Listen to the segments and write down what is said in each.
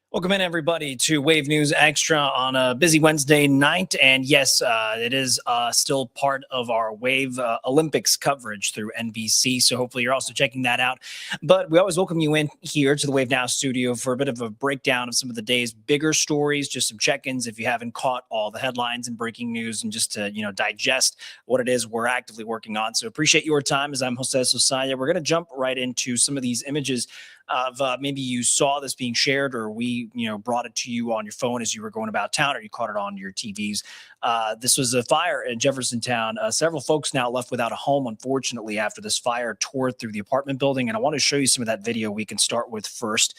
Welcome in, everybody, to Wave News Extra on a busy Wednesday night. And yes, it is still part of our Wave Olympics coverage through NBC. So hopefully you're also checking that out. But we always welcome you in here to the Wave Now studio for a bit of a breakdown of some of the day's bigger stories, just some check-ins if you haven't caught all the headlines and breaking news, and just to, digest what it is we're actively working on. So appreciate your time. As I'm Jose Sosaya, we're going to jump right into some of these images of maybe you saw this being shared, or we brought it to you on your phone as you were going about town, or you caught it on your TVs. This was a fire in Jeffersontown. Several folks now left without a home, unfortunately, after this fire tore through the apartment building. And I want to show you some of that video we can start with first.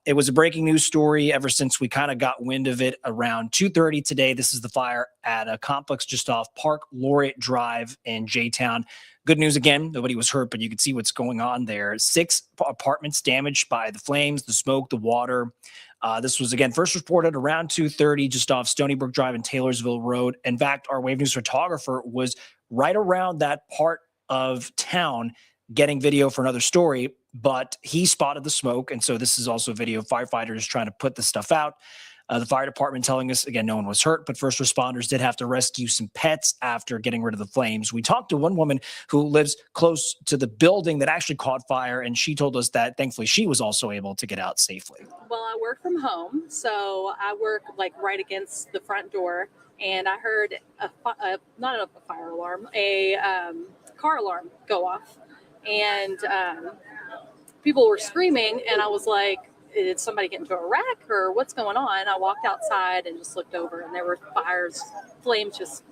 It was a breaking news story ever since we kind of got wind of it around 2:30 today. This is the fire at a complex just off Park Laureate Drive in J-Town. Good news again, nobody was hurt, but you can see what's going on there. 6 apartments damaged by the flames, the smoke, the water. This was, again, first reported around 2:30 just off Stony Brook Drive and Taylorsville Road. In fact, our Wave News photographer was right around that part of town getting video for another story, but he spotted the smoke. And so this is also video of firefighters trying to put the stuff out. The fire department telling us, again, no one was hurt, but first responders did have to rescue some pets after getting rid of the flames. We talked to one woman who lives close to the building that actually caught fire, and she told us that thankfully she was also able to get out safely. Well, I work from home, so I work like right against the front door, and I heard not a fire alarm, a car alarm go off, and people were screaming, and I was like, did somebody get into a wreck or what's going on? I walked outside and just looked over, and there were flames just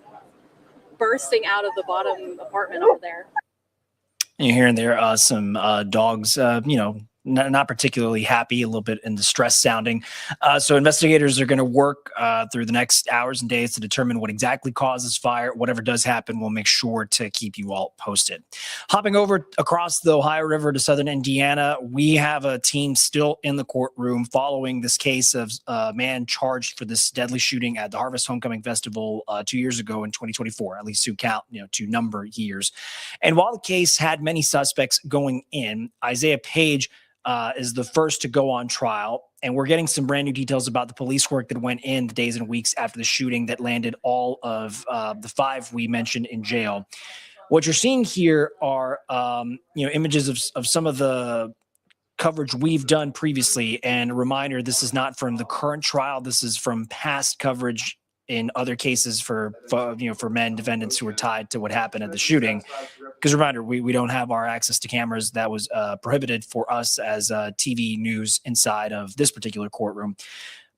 bursting out of the bottom apartment over there. And you're hearing there some dogs, not particularly happy, a little bit in distress sounding. So investigators are going to work through the next hours and days to determine what exactly causes fire. Whatever does happen, we'll make sure to keep you all posted. Hopping over across the Ohio River to southern Indiana, we have a team still in the courtroom following this case of a man charged for this deadly shooting at the Harvest Homecoming Festival 2 years ago in 2024, at least to number years. And while the case had many suspects going in, Isaiah Page is the first to go on trial. And we're getting some brand new details about the police work that went in the days and weeks after the shooting that landed all of the 5 we mentioned in jail. What you're seeing here are, images of some of the coverage we've done previously. And a reminder, this is not from the current trial. This is from past coverage in other cases for men defendants who were tied to what happened at the shooting. Because reminder, we don't have our access to cameras. That was prohibited for us as TV news inside of this particular courtroom.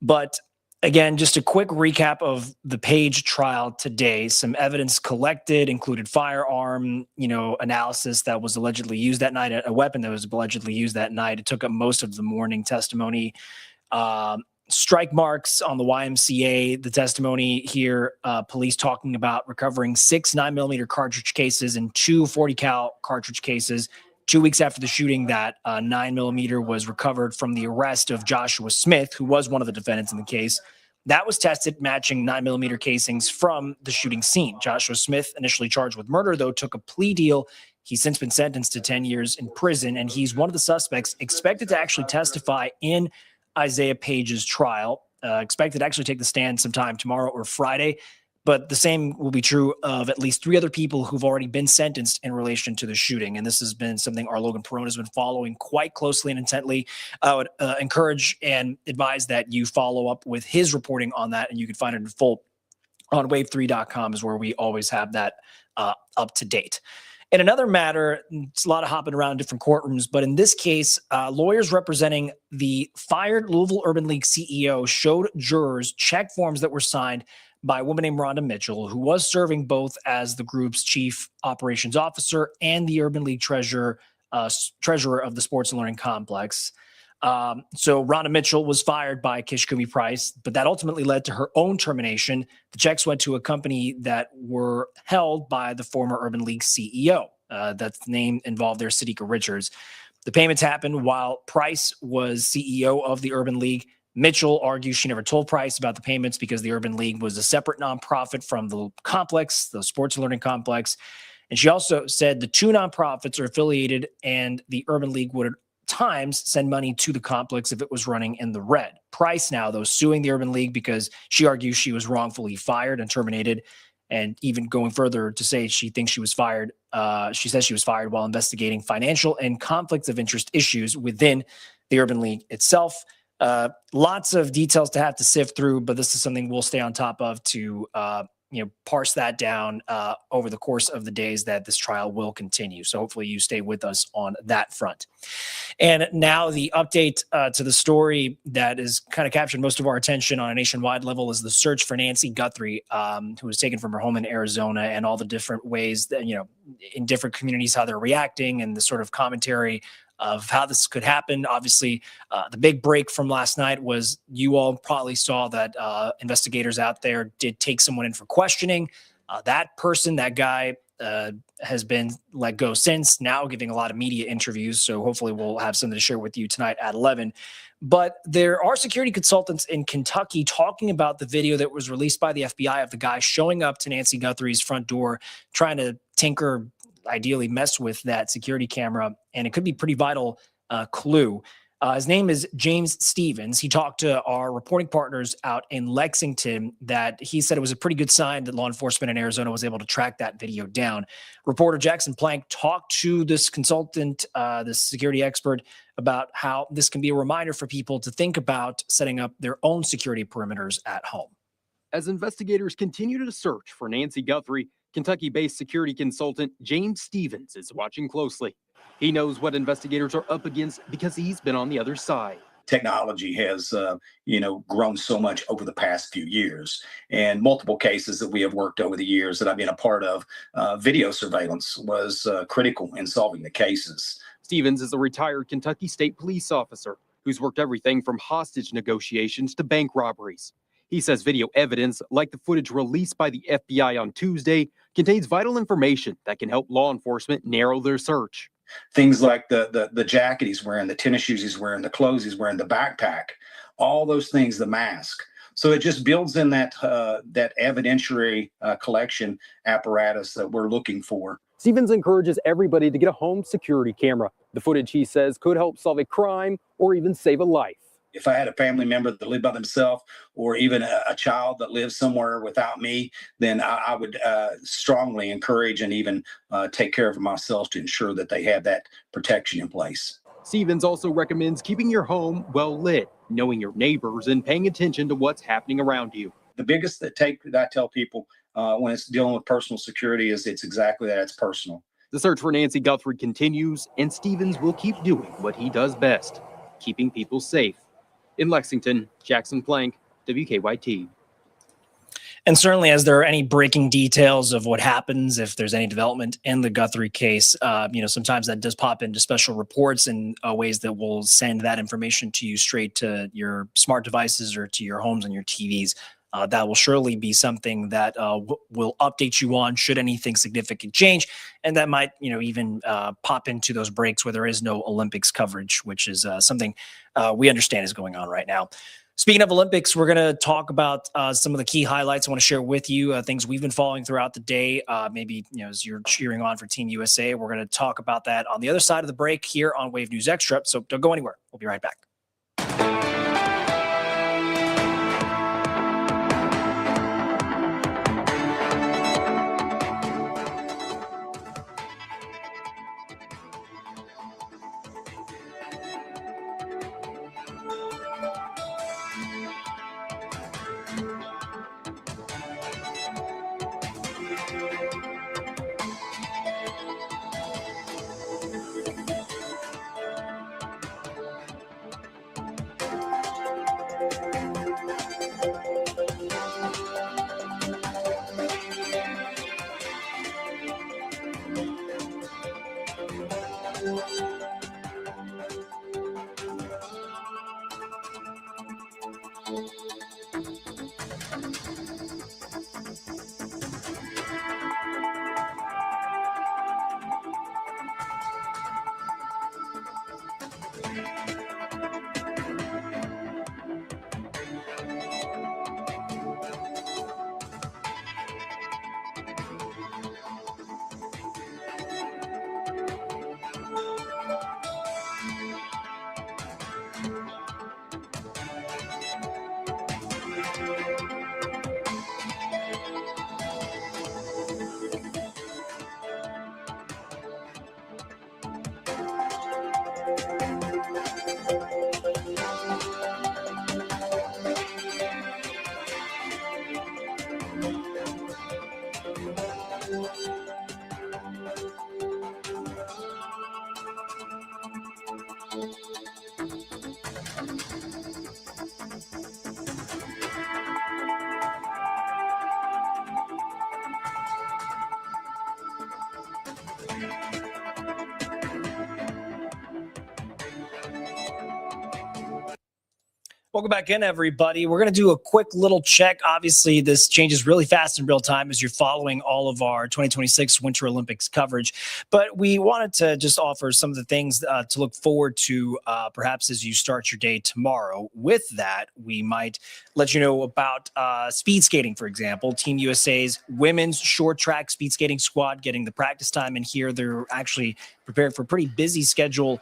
But again, just a quick recap of the Page trial today. Some evidence collected included firearm, analysis that was allegedly used that night, a weapon that was allegedly used that night. It took up most of the morning testimony. Strike marks on the YMCA, the testimony here, police talking about recovering 6 9mm cartridge cases and 2 40 cal cartridge cases. 2 weeks after the shooting, that 9mm was recovered from the arrest of Joshua Smith, who was one of the defendants in the case. That was tested, matching 9mm casings from the shooting scene. Joshua Smith, initially charged with murder, though, took a plea deal. He's since been sentenced to 10 years in prison, and he's one of the suspects expected to actually testify in Isaiah Page's trial, expected to actually take the stand sometime tomorrow or Friday. But the same will be true of at least 3 other people who've already been sentenced in relation to the shooting. And this has been something our Logan Perone has been following quite closely and intently. I would encourage and advise that you follow up with his reporting on that, and you can find it in full on wave3.com is where we always have that up to date. In another matter, it's a lot of hopping around different courtrooms, but in this case, lawyers representing the fired Louisville Urban League CEO showed jurors check forms that were signed by a woman named Rhonda Mitchell, who was serving both as the group's chief operations officer and the Urban League treasurer of the Sports and Learning Complex. So Rhonda Mitchell was fired by Kishkumi Price, but that ultimately led to her own termination. The checks went to a company that were held by the former Urban League CEO. That's the name involved there, Sadiqa Richards. The payments happened while Price was CEO of the Urban League. Mitchell argues she never told Price about the payments because the Urban League was a separate nonprofit from the complex, the sports learning complex. And she also said the two nonprofits are affiliated and the Urban League would at times send money to the complex if it was running in the red. Price now, though, suing the Urban League because she argues she was wrongfully fired and terminated, and even going further to say she thinks she was fired. She says she was fired while investigating financial and conflicts of interest issues within the Urban League itself. Lots of details to have to sift through, but this is something we'll stay on top of to parse that down over the course of the days that this trial will continue. So hopefully you stay with us on that front. And now the update to the story that is kind of captured most of our attention on a nationwide level is the search for Nancy Guthrie, who was taken from her home in Arizona, and all the different ways that, in different communities, how they're reacting and the sort of commentary of how this could happen. Obviously, the big break from last night was you all probably saw that investigators out there did take someone in for questioning. That person, that guy, has been let go since, now giving a lot of media interviews. So hopefully we'll have something to share with you tonight at 11. But there are security consultants in Kentucky talking about the video that was released by the FBI of the guy showing up to Nancy Guthrie's front door, trying to tinker, ideally mess with that security camera. And it could be pretty vital clue. His name is James Stevens. He talked to our reporting partners out in Lexington that he said it was a pretty good sign that law enforcement in Arizona was able to track that video down. Reporter Jackson Plank talked to this consultant, this security expert, about how this can be a reminder for people to think about setting up their own security perimeters at home. As investigators continue to search for Nancy Guthrie, Kentucky-based security consultant James Stevens is watching closely. He knows what investigators are up against because he's been on the other side. Technology has, grown so much over the past few years, and multiple cases that we have worked over the years that I've been a part of, video surveillance was critical in solving the cases. Stevens is a retired Kentucky State Police officer who's worked everything from hostage negotiations to bank robberies. He says video evidence, like the footage released by the FBI on Tuesday, contains vital information that can help law enforcement narrow their search. Things like the jacket he's wearing, the tennis shoes he's wearing, the clothes he's wearing, the backpack, all those things, the mask. So it just builds in that evidentiary collection apparatus that we're looking for. Stevens encourages everybody to get a home security camera. The footage, he says, could help solve a crime or even save a life. If I had a family member that lived by themselves, or even a child that lives somewhere without me, then I would strongly encourage and even take care of myself to ensure that they have that protection in place. Stevens also recommends keeping your home well lit, knowing your neighbors, and paying attention to what's happening around you. The biggest that I tell people when it's dealing with personal security is it's exactly that, it's personal. The search for Nancy Guthrie continues, and Stevens will keep doing what he does best, keeping people safe. In Lexington, Jackson Plank, WKYT. And certainly, as there are any breaking details of what happens, if there's any development in the Guthrie case, sometimes that does pop into special reports in ways that will send that information to you straight to your smart devices or to your homes and your TVs. That will surely be something that will update you on should anything significant change. And that might, even pop into those breaks where there is no Olympics coverage, which is something we understand is going on right now. Speaking of Olympics, we're going to talk about some of the key highlights I want to share with you, things we've been following throughout the day. Maybe, as you're cheering on for Team USA, we're going to talk about that on the other side of the break here on Wave News Extra. So don't go anywhere. We'll be right back. Welcome back in, everybody. We're going to do a quick little check. Obviously, this changes really fast in real time as you're following all of our 2026 Winter Olympics coverage. But we wanted to just offer some of the things to look forward to, perhaps as you start your day tomorrow. With that, we might let you know about speed skating, for example. Team USA's women's short track speed skating squad getting the practice time in here. They're actually prepared for a pretty busy schedule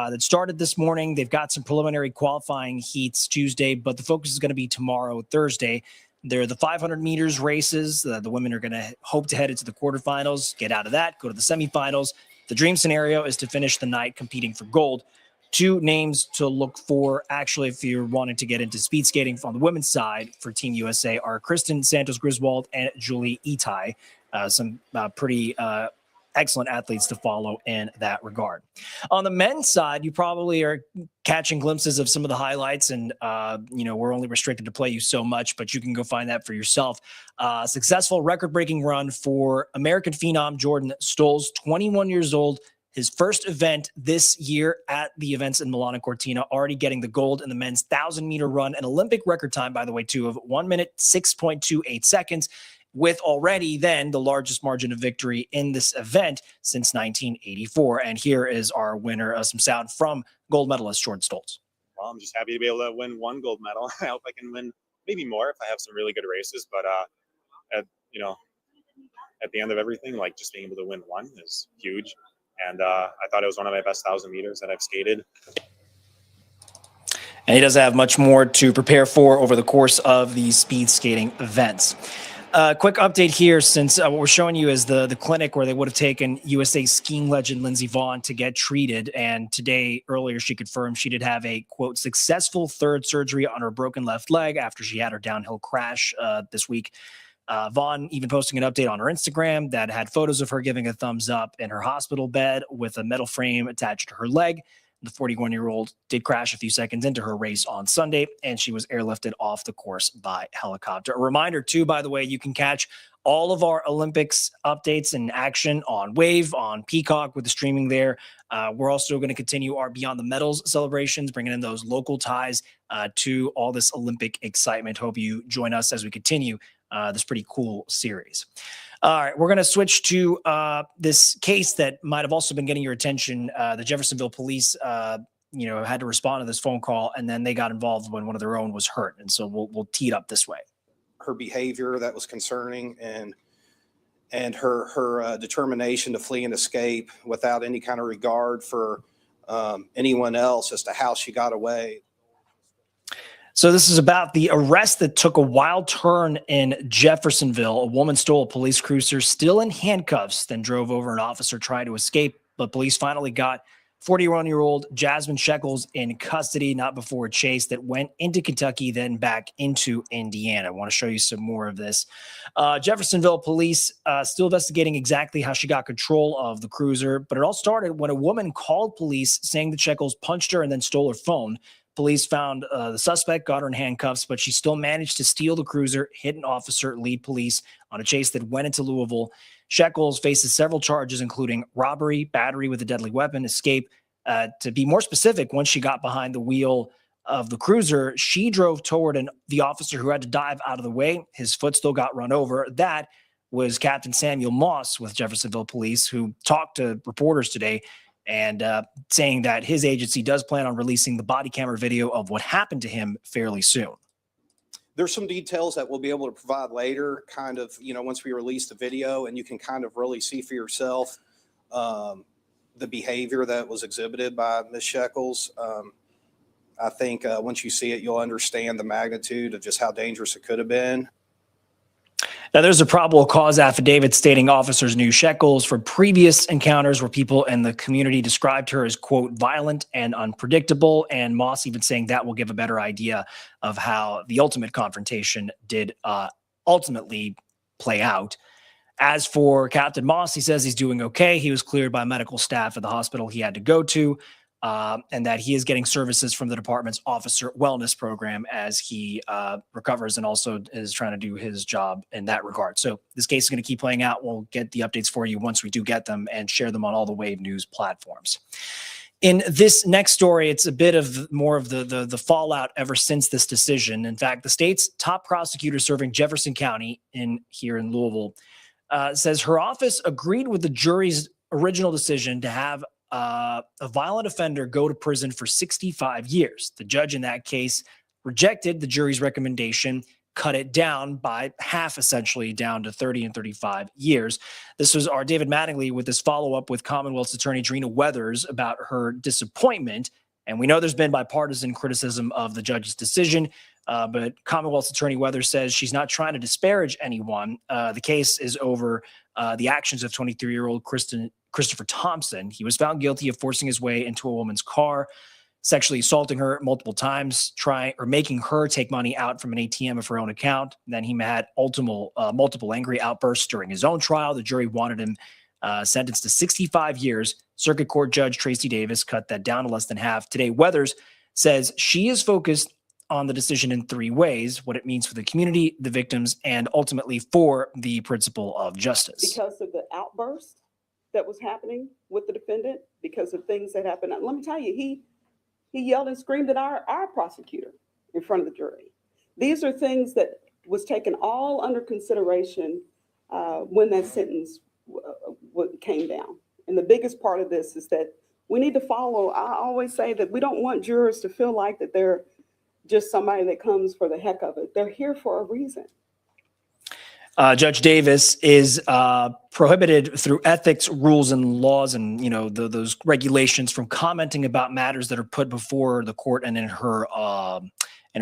that started this morning. They've got some preliminary qualifying heats Tuesday, but the focus is going to be tomorrow, Thursday. They're the 500 meters races. The women are going to hope to head into the quarterfinals, get out of that, go to the semifinals. The dream scenario is to finish the night competing for gold. Two names to look for, actually, if you're wanting to get into speed skating on the women's side for Team USA, are Kristen Santos-Griswold and Julie Itai. Some pretty excellent athletes to follow in that regard. On the men's side, you probably are catching glimpses of some of the highlights, and we're only restricted to play you so much, but you can go find that for yourself. Successful record-breaking run for American phenom Jordan Stolz, 21 years old. His first event this year at the events in Milan and Cortina, already getting the gold in the men's 1,000-meter run, an Olympic record time, by the way, too, of 1 minute, 6.28 seconds. With already then the largest margin of victory in this event since 1984. And here is our winner, some sound from gold medalist Jordan Stolz. Well, I'm just happy to be able to win one gold medal. I hope I can win maybe more if I have some really good races. But at the end of everything, like just being able to win one is huge. And I thought it was one of my best 1,000 meters that I've skated. And he doesn't have much more to prepare for over the course of these speed skating events. Quick update here, since what we're showing you is the clinic where they would have taken USA skiing legend Lindsey Vonn to get treated. And today, earlier, she confirmed she did have a, quote, successful third surgery on her broken left leg after she had her downhill crash this week. Vonn even posting an update on her Instagram that had photos of her giving a thumbs up in her hospital bed with a metal frame attached to her leg. The 41-year-old did crash a few seconds into her race on Sunday, and she was airlifted off the course by helicopter. A reminder, too, by the way, you can catch all of our Olympics updates and action on Wave, on Peacock with the streaming there. We're also going to continue our Beyond the Medals celebrations, bringing in those local ties to all this Olympic excitement. Hope you join us as we continue this pretty cool series. All right, we're going to switch to this case that might have also been getting your attention. The Jeffersonville police, had to respond to this phone call, and then they got involved when one of their own was hurt. And so we'll tee it up this way. Her behavior that was concerning, and her determination to flee and escape without any kind of regard for anyone else as to how she got away. So this is about the arrest that took a wild turn in Jeffersonville. A woman stole a police cruiser still in handcuffs, then drove over an officer trying to escape. But police finally got 41-year-old Jasmine Shekels in custody, not before a chase that went into Kentucky, then back into Indiana. I want to show you some more of this. Jeffersonville police still investigating exactly how she got control of the cruiser, but it all started when a woman called police saying that Shekels punched her and then stole her phone. Police found the suspect, got her in handcuffs, but she still managed to steal the cruiser, hit an officer, lead police on a chase that went into Louisville. Shekels faces several charges, including robbery, battery with a deadly weapon, escape. To be more specific, once she got behind the wheel of the cruiser, she drove toward the officer who had to dive out of the way. His foot still got run over. That was Captain Samuel Moss with Jeffersonville Police, who talked to reporters today. and saying that his agency does plan on releasing the body camera video of what happened to him fairly soon. There's some details that we'll be able to provide later, kind of, once we release the video, and you can kind of really see for yourself the behavior that was exhibited by Ms. Shekels. I think once you see it, you'll understand the magnitude of just how dangerous it could have been. Now, there's a probable cause affidavit stating officers knew Shekels from previous encounters where people in the community described her as, quote, violent and unpredictable. And Moss even saying that will give a better idea of how the ultimate confrontation did ultimately play out. As for Captain Moss, he says he's doing okay. He was cleared by medical staff at the hospital he had to go to, and that he is getting services from the department's officer wellness program as he recovers and also is trying to do his job in that regard. So this case is going to keep playing out. We'll get the updates for you once we do get them and share them on all the Wave News platforms. In this next story, it's a bit of more of the fallout ever since this decision. In fact, the state's top prosecutor serving Jefferson County here in Louisville says her office agreed with the jury's original decision to have a violent offender go to prison for 65 years. The judge in that case rejected the jury's recommendation, cut it down by half, essentially down to 30 and 35 years. This was our David Mattingly with this follow-up with Commonwealth's attorney Drina Weathers about her disappointment. And we know there's been bipartisan criticism of the judge's decision, but Commonwealth's attorney Weathers says she's not trying to disparage anyone. The case is over the actions of 23-year-old Christopher Thompson. He was found guilty of forcing his way into a woman's car, sexually assaulting her multiple times, making her take money out from an ATM of her own account. And then he had multiple angry outbursts during his own trial. The jury wanted him sentenced to 65 years. Circuit Court Judge Tracy Davis cut that down to less than half. Today, Weathers says she is focused on the decision in three ways: what it means for the community, the victims, and ultimately for the principle of justice. Because of the outburst that was happening with the defendant, because of things that happened. Let me tell you, he yelled and screamed at our prosecutor in front of the jury. These are things that was taken all under consideration when that sentence came down. And the biggest part of this is that we need to follow. I always say that we don't want jurors to feel like that they're just somebody that comes for the heck of it. They're here for a reason. Judge Davis is prohibited through ethics rules and laws and, those regulations from commenting about matters that are put before the court and in her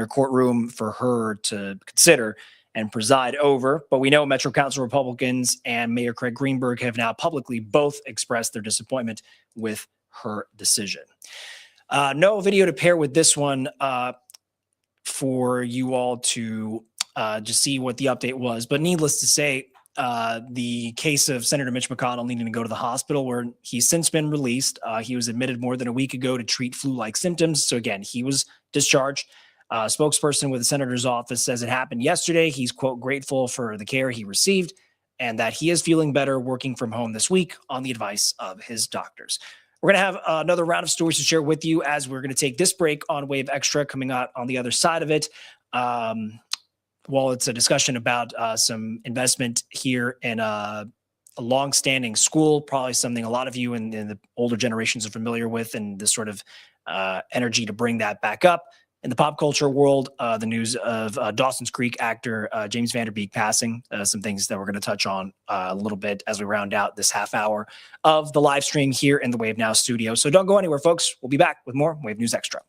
courtroom for her to consider and preside over. But we know Metro Council Republicans and Mayor Craig Greenberg have now publicly both expressed their disappointment with her decision. No video to pair with this one for you all to just see what the update was. But needless to say, the case of Senator Mitch McConnell needing to go to the hospital, where he's since been released. He was admitted more than a week ago to treat flu-like symptoms. So again, he was discharged. A spokesperson with the senator's office says it happened yesterday. He's, quote, grateful for the care he received and that he is feeling better working from home this week on the advice of his doctors. We're going to have another round of stories to share with you as we're going to take this break on Wave Extra. Coming out on the other side of it, it's a discussion about some investment here in a long-standing school, probably something a lot of you in the older generations are familiar with, and this sort of energy to bring that back up. In the pop culture world, the news of Dawson's Creek actor James Van Der Beek passing, some things that we're going to touch on a little bit as we round out this half hour of the live stream here in the Wave Now studio. So don't go anywhere, folks. We'll be back with more Wave News Extra.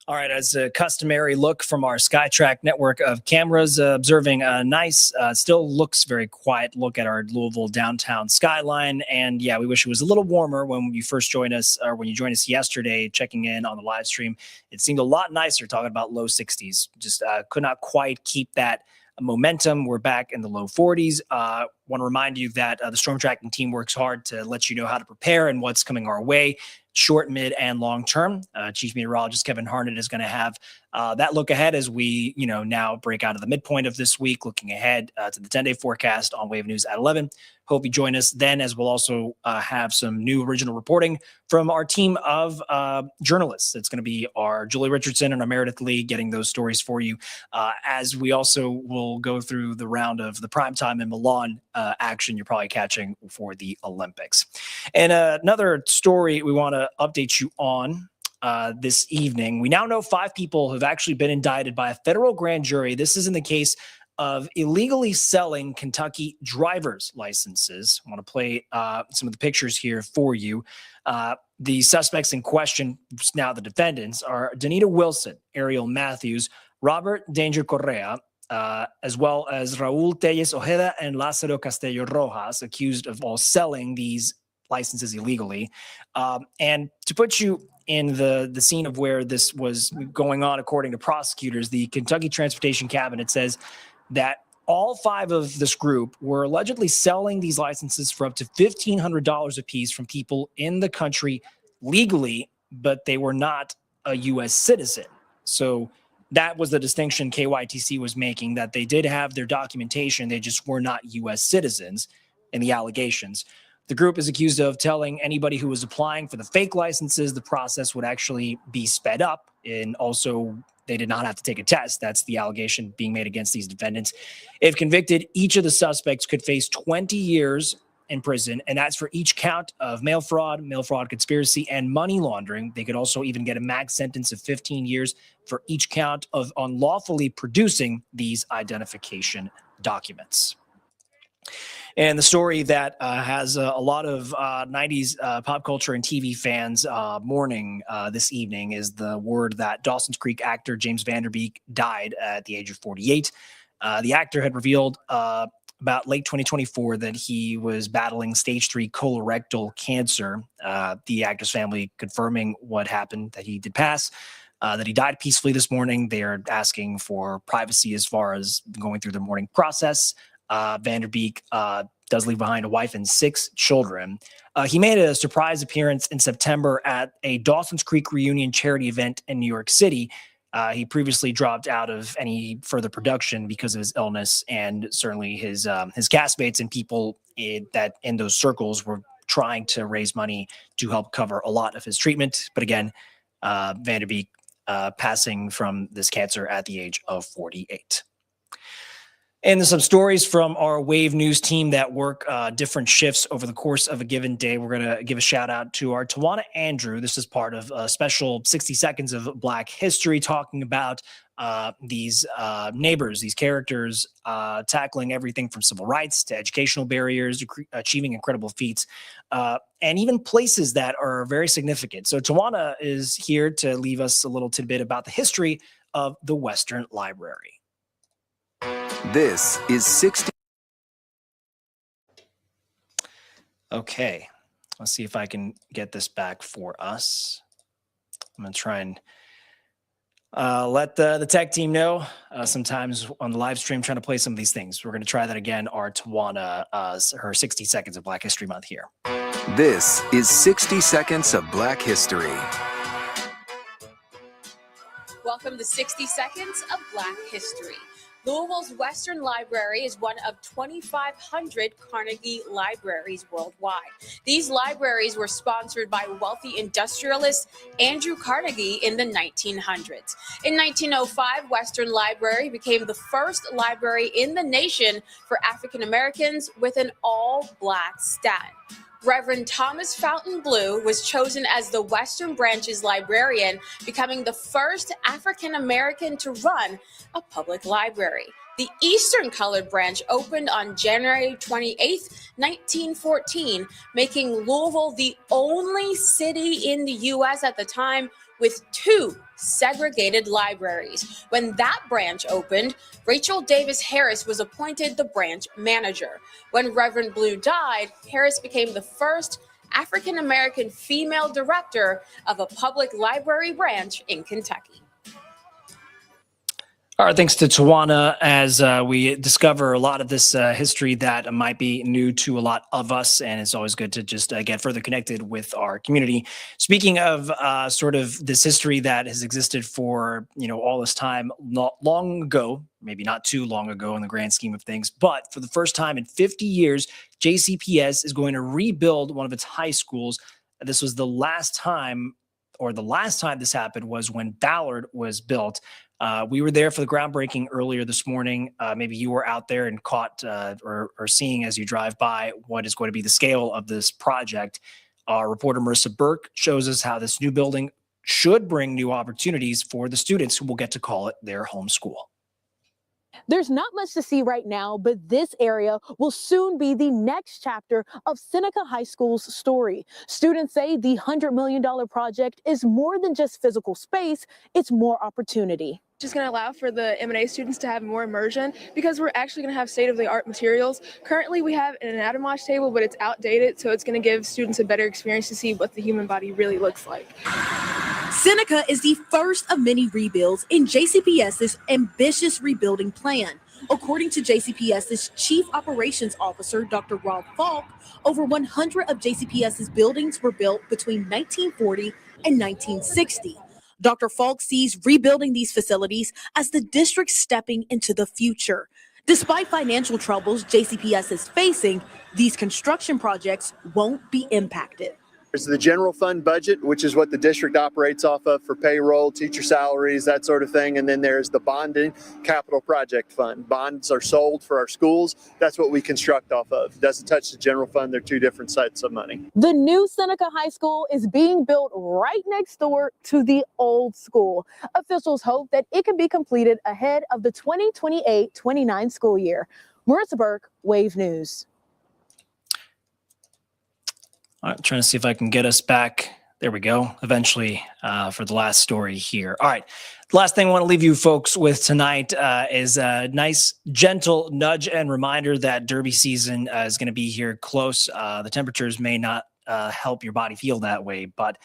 All right, as a customary look from our SkyTrack network of cameras, observing a nice, still looks very quiet look at our Louisville downtown skyline. And yeah, we wish it was a little warmer when you first joined us, or when you joined us yesterday, checking in on the live stream. It seemed a lot nicer, talking about low 60s. Just could not quite keep that momentum. We're back in the low 40s. Want to remind you that the storm tracking team works hard to let you know how to prepare and what's coming our way, short, mid, and long term. Chief Meteorologist Kevin Harnett is going to have that look ahead as we, now break out of the midpoint of this week, looking ahead to the 10-day forecast on Wave News at 11. Hope you join us then, as we'll also have some new original reporting from our team of journalists. It's going to be our Julie Richardson and our Meredith Lee getting those stories for you, as we also will go through the round of the primetime in Milan action you're probably catching for the Olympics. And another story we want to update you on this evening. We now know 5 people have actually been indicted by a federal grand jury. This is in the case of illegally selling Kentucky driver's licenses. I want to play some of the pictures here for you. The suspects in question, now the defendants, are Danita Wilson, Ariel Matthews, Robert Danger Correa, as well as Raul Telles Ojeda and Lázaro Castillo Rojas, accused of all selling these licenses illegally. And to put you in the scene of where this was going on, according to prosecutors, the Kentucky Transportation Cabinet says that all 5 of this group were allegedly selling these licenses for up to $1,500 apiece from people in the country legally, but they were not a U.S. citizen. So that was the distinction KYTC was making, that they did have their documentation, they just were not U.S. citizens in the allegations. The group is accused of telling anybody who was applying for the fake licenses the process would actually be sped up, and also they did not have to take a test. That's the allegation being made against these defendants. If convicted, each of the suspects could face 20 years in prison, and that's for each count of mail fraud conspiracy, and money laundering. They could also even get a max sentence of 15 years for each count of unlawfully producing these identification documents. And the story that has a lot of 90s pop culture and TV fans mourning this evening is the word that Dawson's Creek actor James Van Der Beek died at the age of 48. The actor had revealed about late 2024 that he was battling stage 3 colorectal cancer. The actor's family confirming what happened, that he did pass, that he died peacefully this morning. They are asking for privacy as far as going through the mourning process. Van Der Beek does leave behind a wife and 6 children. He made a surprise appearance in September at a Dawson's Creek reunion charity event in New York City. He previously dropped out of any further production because of his illness, and certainly his castmates and people that in those circles were trying to raise money to help cover a lot of his treatment. But again, Van Der Beek passing from this cancer at the age of 48. And there's some stories from our Wave News team that work different shifts over the course of a given day. We're going to give a shout out to our Tawana Andrew. This is part of a special 60 seconds of Black history, talking about these neighbors, these characters, tackling everything from civil rights to educational barriers, achieving incredible feats, and even places that are very significant. So Tawana is here to leave us a little tidbit about the history of the Western Library. This is 60. Okay. Let's see if I can get this back for us. I'm going to try and let the tech team know. Sometimes on the live stream, trying to play some of these things. We're going to try that again. Our Tawana, her 60 seconds of Black History Month here. This is 60 Seconds of Black History. Welcome to 60 Seconds of Black History. Louisville's Western Library is one of 2,500 Carnegie libraries worldwide. These libraries were sponsored by wealthy industrialist Andrew Carnegie in the 1900s. In 1905, Western Library became the first library in the nation for African Americans with an all-black staff. Reverend Thomas Fountain Blue was chosen as the Western Branch's librarian, becoming the first African American to run a public library. The Eastern Colored Branch opened on January 28, 1914, making Louisville the only city in the U.S. at the time with 2 segregated libraries. When that branch opened, Rachel Davis Harris was appointed the branch manager. When Reverend Blue died, Harris became the first African-American female director of a public library branch in Kentucky. All right, thanks to Tawana as we discover a lot of this history that might be new to a lot of us, and it's always good to just get further connected with our community. Speaking of sort of this history that has existed for, all this time, not long ago, maybe not too long ago in the grand scheme of things, but for the first time in 50 years, JCPS is going to rebuild one of its high schools. This was the last time this happened was when Ballard was built. We were there for the groundbreaking earlier this morning. Maybe you were out there and caught or seeing as you drive by what is going to be the scale of this project. Our reporter Marissa Burke shows us how this new building should bring new opportunities for the students who will get to call it their home school. There's not much to see right now, but this area will soon be the next chapter of Seneca High School's story. Students say the $100 million project is more than just physical space, it's more opportunity. Just going to allow for the M&A students to have more immersion because we're actually going to have state-of-the-art materials. Currently, we have an anatomage table, but it's outdated, so it's going to give students a better experience to see what the human body really looks like. Seneca is the first of many rebuilds in JCPS's ambitious rebuilding plan. According to JCPS's Chief Operations Officer, Dr. Rob Falk, over 100 of JCPS's buildings were built between 1940 and 1960. Dr. Falk sees rebuilding these facilities as the district stepping into the future. Despite financial troubles JCPS is facing, these construction projects won't be impacted. There's the general fund budget, which is what the district operates off of for payroll, teacher salaries, that sort of thing. And then there's the bonding capital project fund. Bonds are sold for our schools. That's what we construct off of. It doesn't touch the general fund. They're 2 different sets of money. The new Seneca High School is being built right next door to the old school. Officials hope that it can be completed ahead of the 2028-29 school year. Marissa Burke, Wave News. All right, trying to see if I can get us back. There we go. Eventually, for the last story here. All right. The last thing I want to leave you folks with tonight is a nice, gentle nudge and reminder that Derby season is going to be here close. The temperatures may not help your body feel that way, but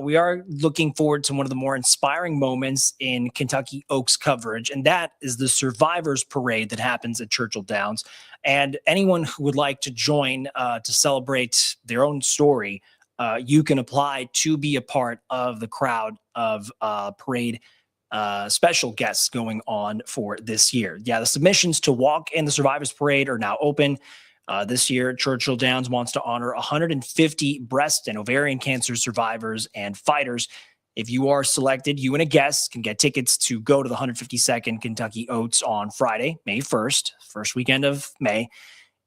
we are looking forward to one of the more inspiring moments in Kentucky Oaks coverage, and that is the Survivors Parade that happens at Churchill Downs. And anyone who would like to join to celebrate their own story, you can apply to be a part of the crowd of parade special guests going on for this year. Yeah, the submissions to walk in the Survivors Parade are now open. This year, Churchill Downs wants to honor 150 breast and ovarian cancer survivors and fighters. If you are selected, you and a guest can get tickets to go to the 152nd Kentucky Oats on Friday, May 1st, first weekend of May.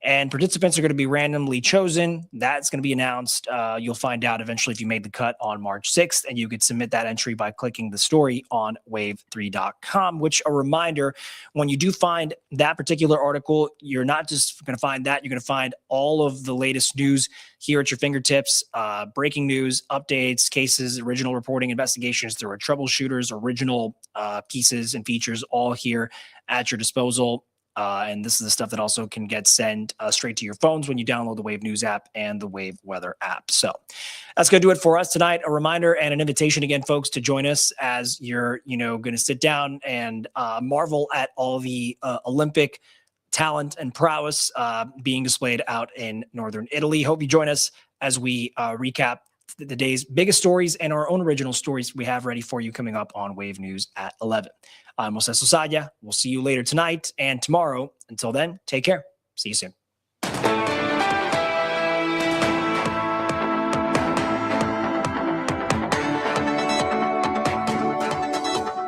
And participants are going to be randomly chosen. That's going to be announced. You'll find out eventually if you made the cut on March 6th, and you could submit that entry by clicking the story on wave3.com, which a reminder, when you do find that particular article, you're not just going to find that, you're going to find all of the latest news here at your fingertips, breaking news, updates, cases, original reporting, investigations. There are troubleshooters, original pieces and features all here at your disposal. And this is the stuff that also can get sent straight to your phones when you download the Wave News app and the Wave Weather app. So that's going to do it for us tonight. A reminder and an invitation again, folks, to join us as you're, going to sit down and marvel at all the Olympic talent and prowess being displayed out in Northern Italy. Hope you join us as we recap the day's biggest stories and our own original stories we have ready for you coming up on Wave News at 11. I'm Jose Sosaya. We'll see you later tonight and tomorrow. Until then, take care. See you soon.